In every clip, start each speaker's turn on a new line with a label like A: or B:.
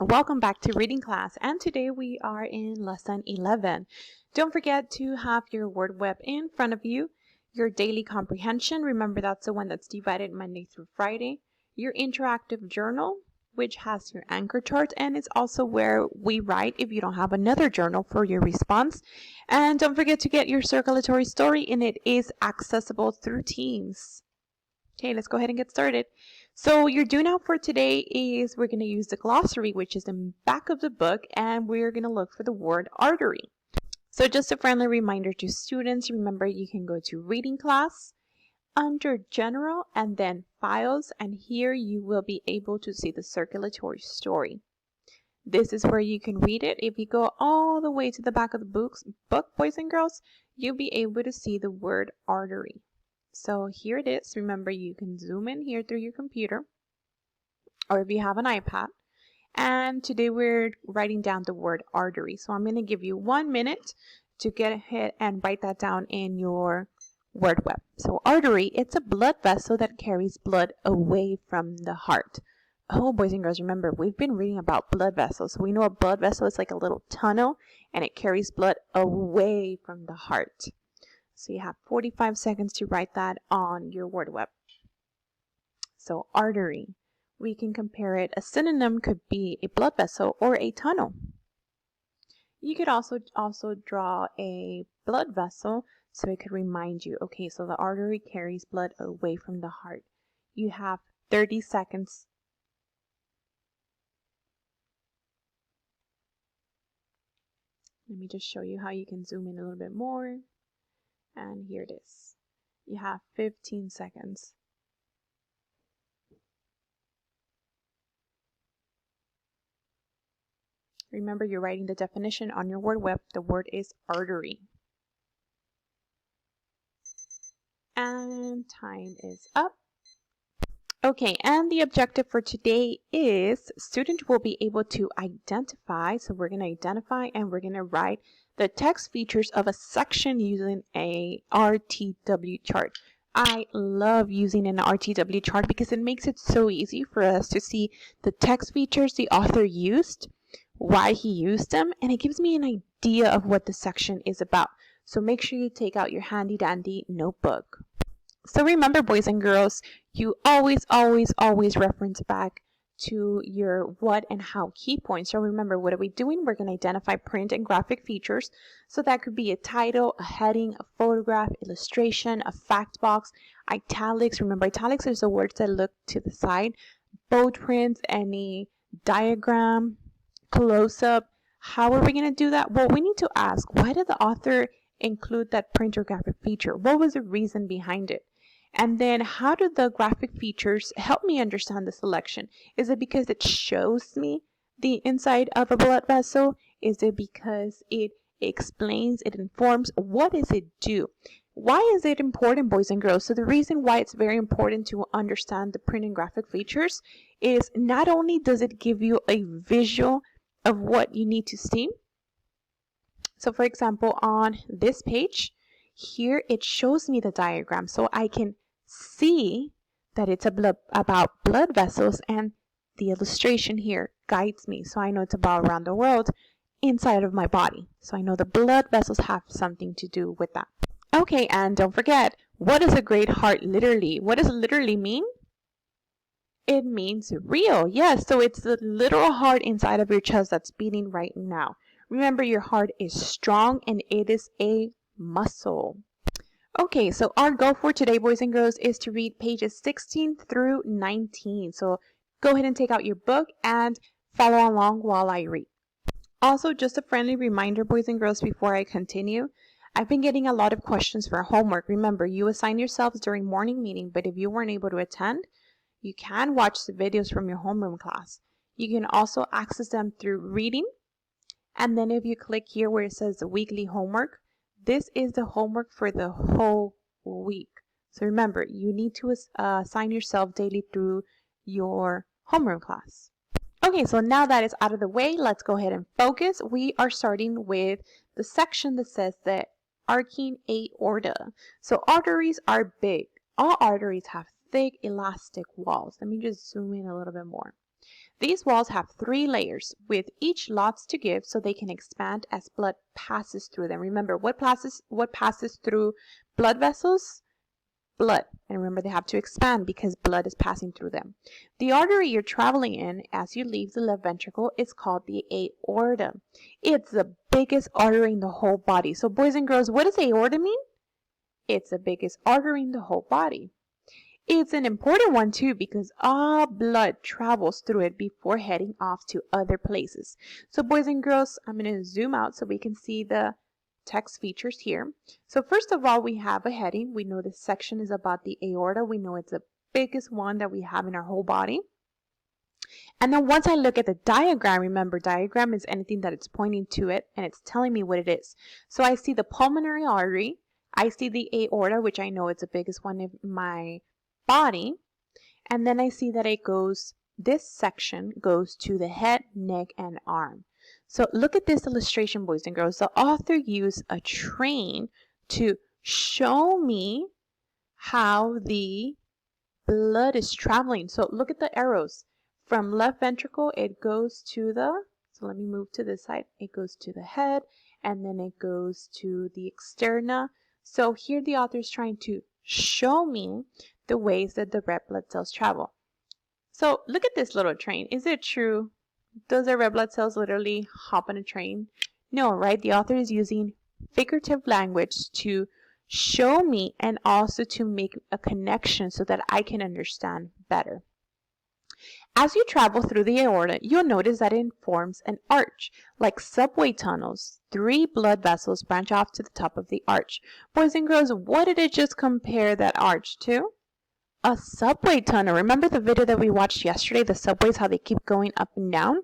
A: Welcome back to reading class, and today we are in lesson 11. Don't forget to have your word web in front of you, your daily comprehension. Remember, that's the one that's divided Monday through Friday. Your interactive journal, which has your anchor chart, and it's also where we write if you don't have another journal for your response. And don't forget to get your circulatory story, and it is accessible through Teams. Okay, let's go ahead and get started. So your do now for today is we're going to use the glossary, which is in the back of the book, and we're going to look for the word artery. So just a friendly reminder to students, remember you can go to reading class, under general, and then files, and here you will be able to see the circulatory story. This is where you can read it. If you go all the way to the back of the book, boys and girls, you'll be able to see the word artery. So here it is. Remember, you can zoom in here through your computer or if you have an iPad. And today we're writing down the word artery. So I'm going to give you 1 minute to get ahead and write that down in your word web. So artery, it's a blood vessel that carries blood away from the heart. Oh, boys and girls, remember, we've been reading about blood vessels. So we know a blood vessel is like a little tunnel and it carries blood away from the heart. So you have 45 seconds to write that on your word web. So artery, we can compare it. A synonym could be a blood vessel or a tunnel. You could also draw a blood vessel so it could remind you, okay, so the artery carries blood away from the heart. You have 30 seconds. Let me just show you how you can zoom in a little bit more. And here it is. You have 15 seconds. Remember, you're writing the definition on your word web. The word is artery. And time is up. Okay, and the objective for today is student will be able to identify. So we're going to identify and we're going to write the text features of a section using a RTW chart. I love using an RTW chart because it makes it so easy for us to see the text features the author used, why he used them, and it gives me an idea of what the section is about. So make sure you take out your handy dandy notebook. So remember, boys and girls, you always reference back to your what and how key points. So remember, what are we doing? We're going to identify print and graphic features. So that could be a title, a heading, a photograph, illustration, a fact box, italics. Remember, italics is the words that look to the side. Bold prints, any diagram, close-up. How are we going to do that? Well, we need to ask, why did the author include that print or graphic feature? What was the reason behind it? And then how do the graphic features help me understand the selection? Is it because it shows me the inside of a blood vessel? Is it because it explains, it informs? What does it do? Why is it important, boys and girls? So the reason why it's very important to understand the print and graphic features is not only does it give you a visual of what you need to see. So for example, on this page, here it shows me the diagram so I can see that it's about blood vessels, and the illustration here guides me so I know it's about around the world inside of my body. So I know the blood vessels have something to do with that. Okay, and don't forget, what is a great heart literally? What does literally mean? It means real. Yes, so it's the literal heart inside of your chest that's beating right now. Remember, your heart is strong and it is a muscle. Okay, so our goal for today, boys and girls, is to read pages 16 through 19. So go ahead and take out your book and follow along while I read. Also, just a friendly reminder, boys and girls, before I continue, I've been getting a lot of questions for homework. Remember, you assign yourselves during morning meeting, but if you weren't able to attend, you can watch the videos from your homeroom class. You can also access them through reading. And then if you click here where it says the weekly homework, this is the homework for the whole week. So remember, you need to assign yourself daily through your homeroom class. Okay, so now that is out of the way, let's go ahead and focus. We are starting with the section that says the arcing aorta. So arteries are big. All arteries have thick elastic walls. Let me just zoom in a little bit more. These walls have 3 layers, with each lots to give so they can expand as blood passes through them. Remember, what passes through blood vessels? Blood. And remember, they have to expand because blood is passing through them. The artery you're traveling in as you leave the left ventricle is called the aorta. It's the biggest artery in the whole body. So boys and girls, what does aorta mean? It's the biggest artery in the whole body. It's an important one too because all blood travels through it before heading off to other places. So boys and girls, I'm going to zoom out so we can see the text features here. So first of all, we have a heading. We know this section is about the aorta. We know it's the biggest one that we have in our whole body. And then once I look at the diagram, remember, diagram is anything that it's pointing to it and it's telling me what it is. So I see the pulmonary artery. I see the aorta, which I know it's the biggest one in my body, and then I see that this section goes to the head, neck, and arm. So look at this illustration, boys and girls. The author used a train to show me how the blood is traveling. So look at the arrows. From left ventricle, it goes to so let me move to this side. It goes to the head, and then it goes to the externa. So here the author is trying to show me the ways that the red blood cells travel. So look at this little train. Is it true? Does the red blood cells literally hop on a train? No, right? The author is using figurative language to show me and also to make a connection so that I can understand better. As you travel through the aorta, you'll notice that it forms an arch. Like subway tunnels, 3 blood vessels branch off to the top of the arch. Boys and girls, what did it just compare that arch to? A subway tunnel. Remember the video that we watched yesterday, the subways, how they keep going up and down?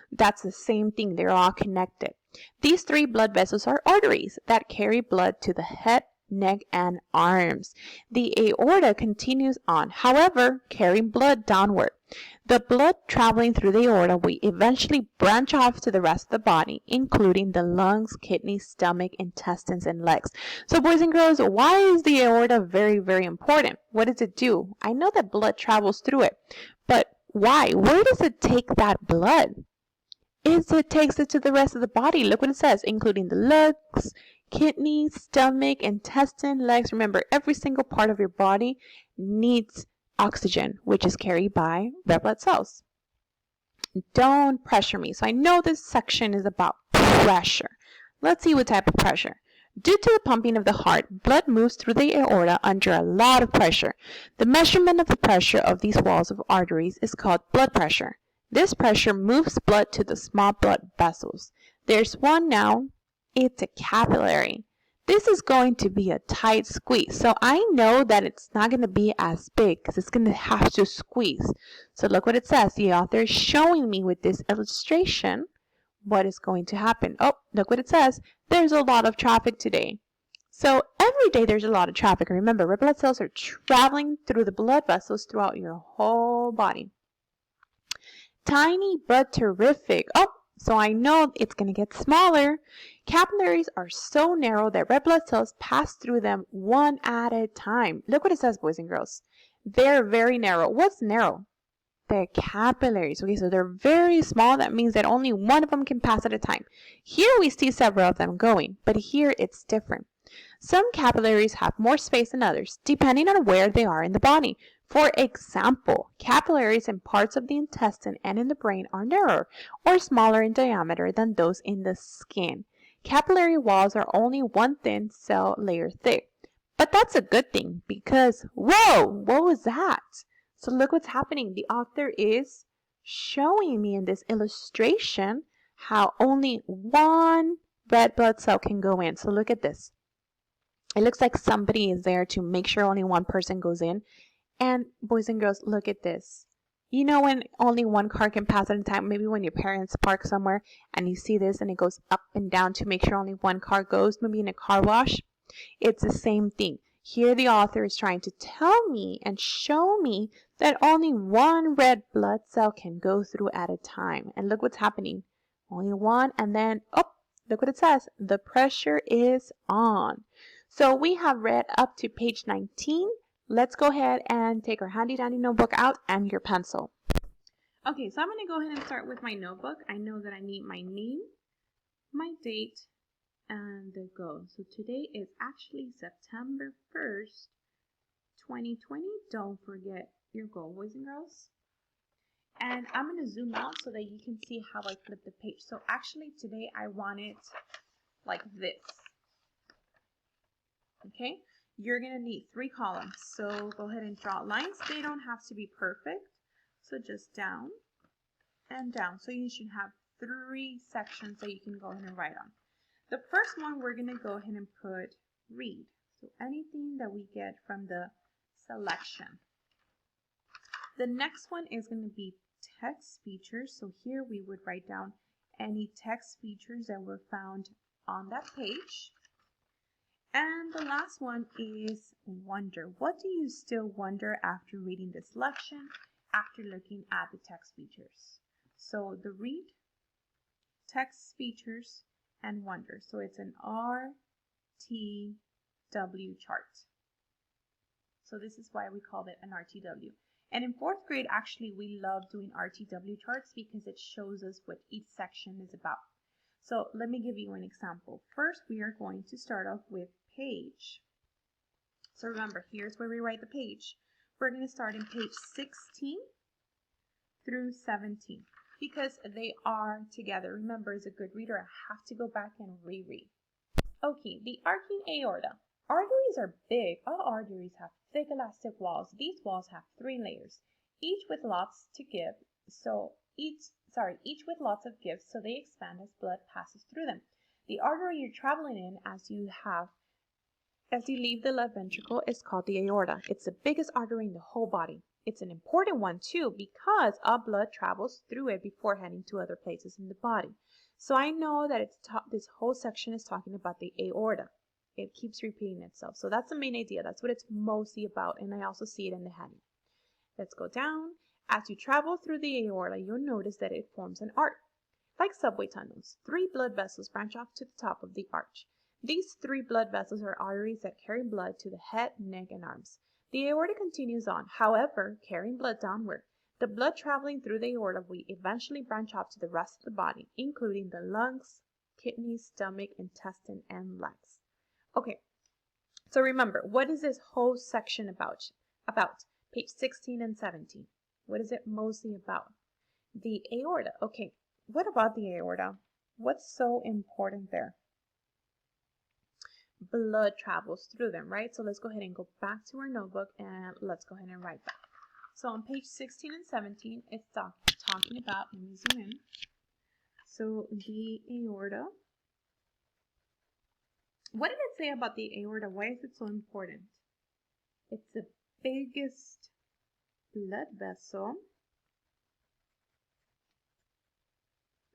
A: That's the same thing. They're all connected. These 3 blood vessels are arteries that carry blood to the head, neck, and arms. The aorta continues on, however, carrying blood downward. The blood traveling through the aorta will eventually branch off to the rest of the body, including the lungs, kidneys, stomach, intestines, and legs. So boys and girls, why is the aorta very, very important? What does it do? I know that blood travels through it, but why? Where does it take that blood? It takes it to the rest of the body. Look what it says, including the lungs, kidneys, stomach, intestine, legs. Remember, every single part of your body needs oxygen, which is carried by red blood cells. Don't pressure me. So I know this section is about pressure. Let's see what type of pressure. Due to the pumping of the heart, blood moves through the aorta under a lot of pressure. The measurement of the pressure of these walls of arteries is called blood pressure. This pressure moves blood to the small blood vessels. There's one now. It's a capillary. This is going to be a tight squeeze. So I know that it's not going to be as big because it's going to have to squeeze. So look what it says. The author is showing me with this illustration what is going to happen. Oh, look what it says. There's a lot of traffic today. So every day there's a lot of traffic. Remember, red blood cells are traveling through the blood vessels throughout your whole body. Tiny but terrific. Oh, so I know it's going to get smaller. Capillaries are so narrow that red blood cells pass through them one at a time. Look what it says, boys and girls. They're very narrow. What's narrow? They're capillaries. Okay, so they're very small. That means that only one of them can pass at a time. Here we see several of them going, but here it's different. Some capillaries have more space than others, depending on where they are in the body. For example, capillaries in parts of the intestine and in the brain are narrower or smaller in diameter than those in the skin. Capillary walls are only one thin cell layer thick. But that's a good thing because, whoa, what was that? So look what's happening. The author is showing me in this illustration how only one red blood cell can go in. So look at this. It looks like somebody is there to make sure only one person goes in. And boys and girls, look at this. You know when only one car can pass at a time, maybe when your parents park somewhere and you see this and it goes up and down to make sure only one car goes, maybe in a car wash. It's the same thing. Here the author is trying to tell me and show me that only one red blood cell can go through at a time. And look what's happening. Only one, and then, oh, look what it says. The pressure is on. So we have read up to page 19. Let's go ahead and take our handy dandy notebook out and your pencil. Okay, so I'm going to go ahead and start with my notebook. I know that I need my name, my date, and the goal. So today is actually September 1st, 2020. Don't forget your goal, boys and girls. And I'm going to zoom out so that you can see how I flip the page. So actually today I want it like this. Okay, you're going to need 3 columns. So go ahead and draw lines. They don't have to be perfect. So just down and down. So you should have 3 sections that you can go ahead and write on. The first one we're going to go ahead and put read. So anything that we get from the selection. The next one is going to be text features. So here we would write down any text features that were found on that page. And the last one is wonder. What do you still wonder after reading the selection, after looking at the text features? So the read, text features, and wonder. So it's an RTW chart. So this is why we call it an RTW. And in 4th grade, actually, we love doing RTW charts because it shows us what each section is about. So let me give you an example. First, we are going to start off with page. So remember, here's where we write the page. We're going to start in page 16 through 17 because they are together. Remember, as a good reader, I have to go back and reread. Okay, the arcing aorta. Arteries are big. All arteries have thick elastic walls. These walls have 3 layers, each with lots to give. Each with lots of gifts, so they expand as blood passes through them. The artery you're traveling in as you leave the left ventricle is called the aorta. It's the biggest artery in the whole body. It's an important one too because our blood travels through it before heading to other places in the body. So I know that this whole section is talking about the aorta. It keeps repeating itself. So that's the main idea. That's what it's mostly about. And I also see it in the heading. Let's go down. As you travel through the aorta, you'll notice that it forms an arc. Like subway tunnels, 3 blood vessels branch off to the top of the arch. These 3 blood vessels are arteries that carry blood to the head, neck, and arms. The aorta continues on, however, carrying blood downward. The blood traveling through the aorta will eventually branch off to the rest of the body, including the lungs, kidneys, stomach, intestine, and legs. Okay, so remember, what is this whole section about? Page 16 and 17. What is it mostly about? The aorta. Okay, what about the aorta? What's so important there? Blood travels through them, right? So let's go ahead and go back to our notebook and let's go ahead and write that. So on page 16 and 17, it's talking about, let me zoom in. So the aorta. What did it say about the aorta? Why is it so important? It's the biggest blood vessel.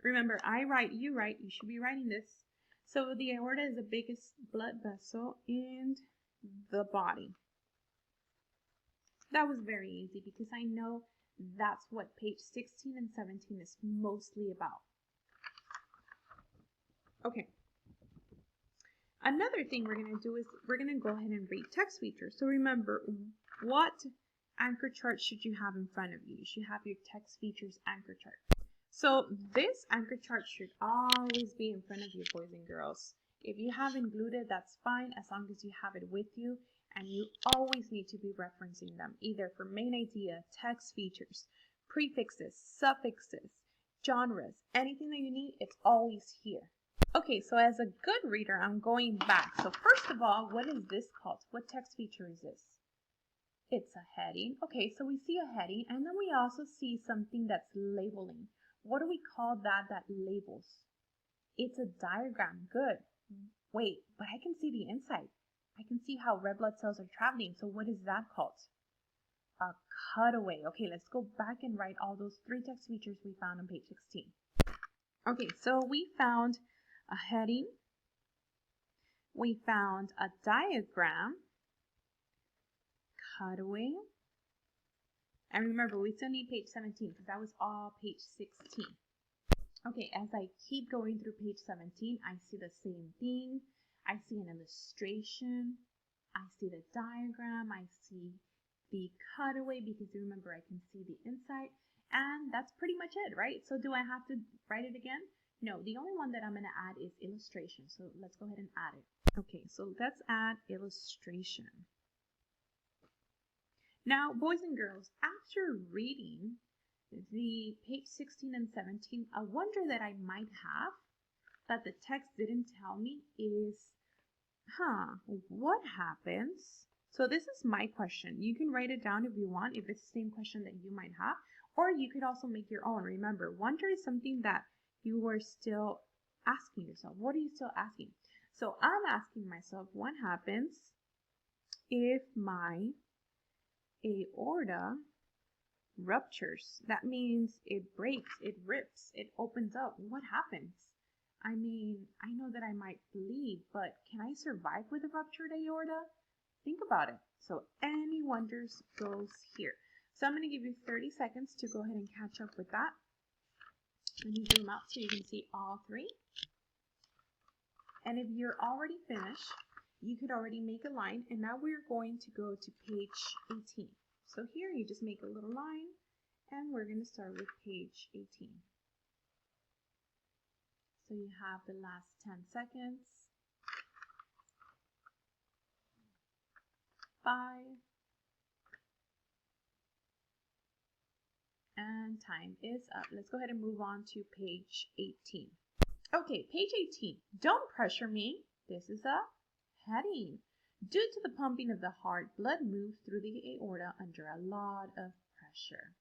A: Remember, I write, you write, you should be writing this. So the aorta is the biggest blood vessel in the body. That was very easy because I know that's what page 16 and 17 is mostly about. Okay. Another thing we're going to do is we're going to go ahead and read text features. So remember, what anchor chart should you have in front of you? You should have your text features anchor chart. So this anchor chart should always be in front of you, boys and girls. If you haven't glued it, that's fine, as long as you have it with you, and you always need to be referencing them, either for main idea, text features, prefixes, suffixes, genres, anything that you need, it's always here. Okay, so as a good reader, I'm going back. So first of all, what is this called? What text feature is this? It's a heading. Okay, so we see a heading, and then we also see something that's labeling. What do we call that labels? It's a diagram. Good. Wait, but I can see the inside. I can see how red blood cells are traveling. So what is that called? A cutaway. Okay, let's go back and write all those 3 text features we found on page 16. Okay, so we found a heading. We found a diagram, cutaway. And remember, we still need page 17 because that was all page 16. Okay, as I keep going through page 17, I see the same thing. I see an illustration. I see the diagram. I see the cutaway because remember, I can see the inside. And that's pretty much it, right? So do I have to write it again? No, the only one that I'm going to add is illustration. So let's go ahead and add it. Okay, so let's add illustration. Now, boys and girls, after reading the page 16 and 17, a wonder that I might have that the text didn't tell me is, what happens? So this is my question. You can write it down if you want, if it's the same question that you might have, or you could also make your own. Remember, wonder is something that you are still asking yourself. What are you still asking? So I'm asking myself, what happens if my aorta ruptures? That means it breaks, it rips, it opens up. What happens? I mean, I know that I might bleed, but can I survive with a ruptured aorta? Think about it. So any wonders goes here. So I'm going to give you 30 seconds to go ahead and catch up with that. Let me zoom out so you can see all three. And if you're already finished, you could already make a line. And now we're going to go to page 18. So here you just make a little line, and we're going to start with page 18. So you have the last 10 seconds. 5. And time is up. Let's go ahead and move on to page 18. Okay, page 18. Don't pressure me. This is a heading. Due to the pumping of the heart, blood moves through the aorta under a lot of pressure.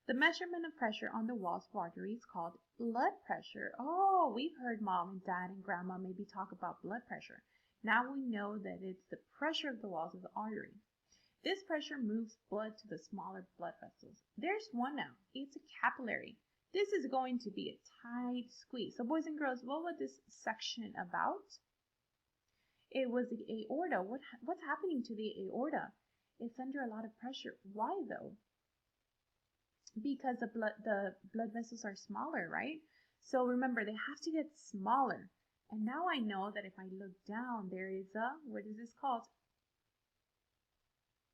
A: The measurement of pressure on the walls of arteries is called blood pressure. Oh, we've heard mom and dad and grandma maybe talk about blood pressure. Now we know that it's the pressure of the walls of the artery. This pressure moves blood to the smaller blood vessels. There's one now. It's a capillary. This is going to be a tight squeeze. So boys and girls, what was this section about? It was the aorta. What's happening to the aorta? It's under a lot of pressure. Why though? Because the blood vessels are smaller, right? So remember, they have to get smaller. And now I know that if I look down, there is a, what is this called?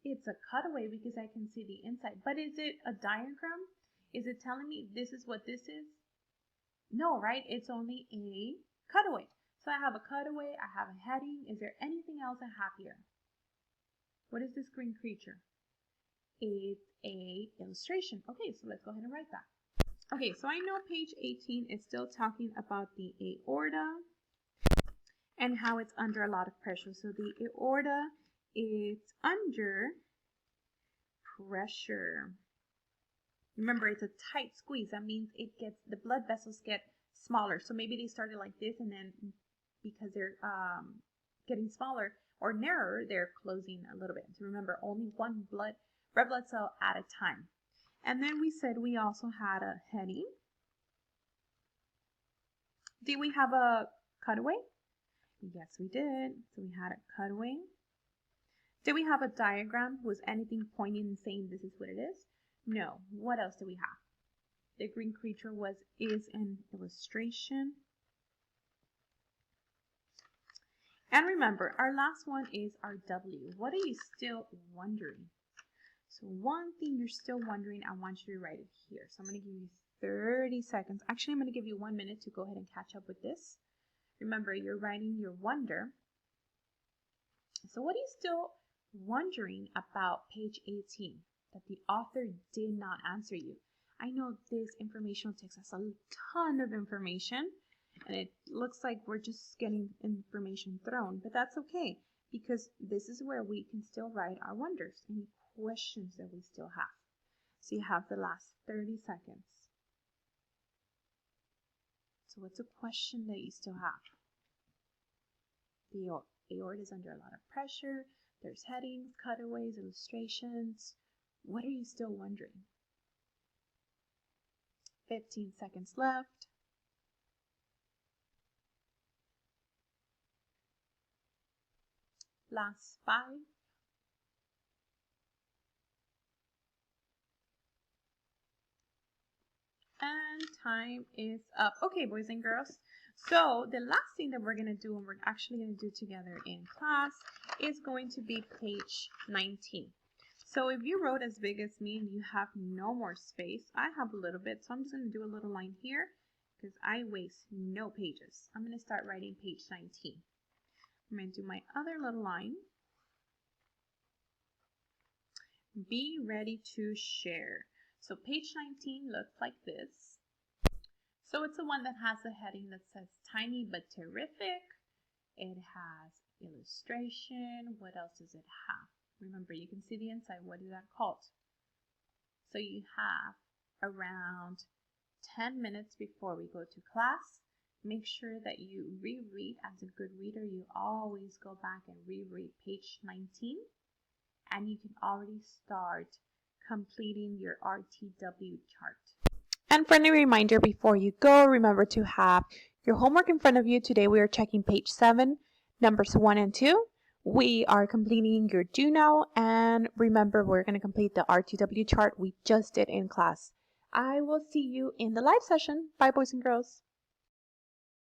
A: It's a cutaway because I can see the inside. But is it a diagram? Is it telling me this is what this is? No, right? It's only a cutaway. So I have a cutaway, I have a heading. Is there anything else I have here? What is this green creature? It's a illustration. Okay, so let's go ahead and write that. Okay, so I know page 18 is still talking about the aorta and how it's under a lot of pressure. So the aorta is under pressure. Remember, it's a tight squeeze. That means the blood vessels get smaller. So maybe they started like this, and then because they're getting smaller or narrower, they're closing a little bit. So remember, only one red blood cell at a time. And then we said we also had a heading. Did we have a cutaway? Yes, we did. So we had a cutaway. Did we have a diagram? Was anything pointing and saying this is what it is? No. What else do we have? The green creature is an illustration. And remember, our last one is our W. What are you still wondering? So one thing you're still wondering, I want you to write it here. So I'm going to give you 30 seconds. Actually, I'm going to give you 1 minute to go ahead and catch up with this. Remember, you're writing your wonder. So what are you still wondering about page 18 that the author did not answer you? I know this informational text has a ton of information, and it looks like we're just getting information thrown, but that's okay, because this is where we can still write our wonders, any questions that we still have. So you have the last 30 seconds. So what's a question that you still have? The aorta is under a lot of pressure. There's headings, cutaways, illustrations. What are you still wondering? 15 seconds left. Last 5. And time is up. Okay, boys and girls. So the last thing that we're going to do, and we're actually going to do together in class, is going to be page 19. So if you wrote as big as me and you have no more space, I have a little bit, so I'm just going to do a little line here because I waste no pages. I'm going to start writing page 19. I'm going to do my other little line. Be ready to share. So page 19 looks like this. So it's the one that has a heading that says tiny but terrific. It has illustration. What else does it have? Remember, you can see the inside. What is that called? So you have around 10 minutes before we go to class. Make sure that you reread. As a good reader, you always go back and reread page 19. And you can already start completing your RTW chart. And friendly reminder before you go, remember to have your homework in front of you. Today we are checking page 7, numbers 1 and 2. We are completing your do now, and remember we're going to complete the RTW chart we just did in class. I will see you in the live session. Bye, boys and girls.